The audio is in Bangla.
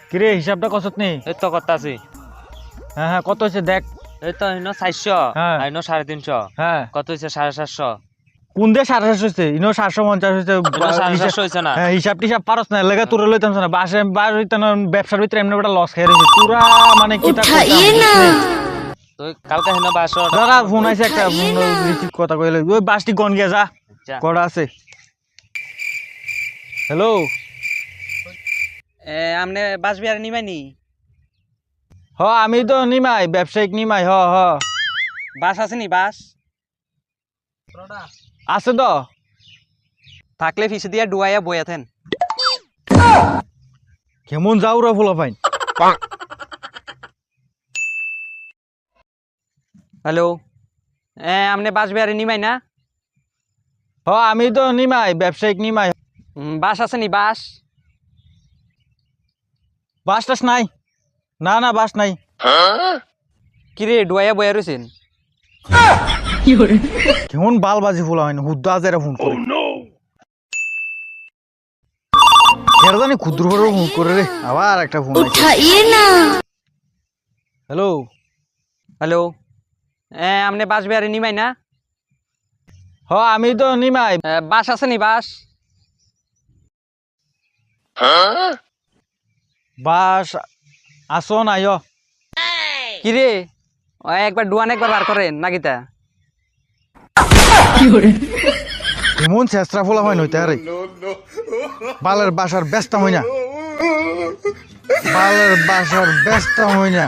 কিরে হিসাবটা কত নেই? এই তো কত আছে? হ্যাঁ হ্যাঁ, কত হয়েছে দেখ। এই তো ইনো 400, হ্যাঁ। আর ইনো 350। হ্যাঁ, কত হইছে? 750। কোন দিয়ে 750 হয়েছে? ইনো 750 হয়েছে। ইনো 750 হইছে না? হ্যাঁ, হিসাব টিসাব পারস না, লেগে তোর লইতাম না। বাসে বাস হইতে না, ব্যবসার ভিতরে এমনি একটা লস খেয়ে রয়েছে পুরা, মানে কি তা তো কালকে হিনো 1200 দাদা ফোন আইছে একটা, রিসিভ কথা কইলে ওই বাসটি গন গিয়া যা আচ্ছা। কটা আছে। হ্যালো, আমনে বাস বিহার নিবানি? হ আমি তো নিমাই, ব্যবসায়িক নিমাই। হ হ বাস আছে নি? বাস আছে তো। থাকলে ফিসে দিয়া ডুয়াইয়া বইয়াতেন। কেমন যাও রে ফুলা ফাইন। হ্যালো, আমনে বাস বিহারে নিমাই না? হ আমি তো নিমাই, ব্যবসায়িক নিমাই। বাস আছে নি? বাস বাস টাস নাই? না না, বাস নাই। কিরে ডুয়াইয়া বইয়া রয়েছেন? কেমন বাল বাজি ফুলা হয় না, হুদ্দা আজেরা ফোন করে। এরা জানি ক্ষুদ্র করে ফোন করে রে, আবার একটা ফোন আছে। হ্যালো, হ্যালো, আমনে বাস বিহারে নিমাই না? হ আমি তো নিমাই। বাস আছে নি? বাস বাস আসো নাই? কিরে একবার ডুয়ান একবার বার করেন নাকিতা? কেমন চেষ্টা ফুলা হয় নইতে আরে। বালের বাসার ব্যস্ত হই না, বালের বাসার ব্যস্ত হই না।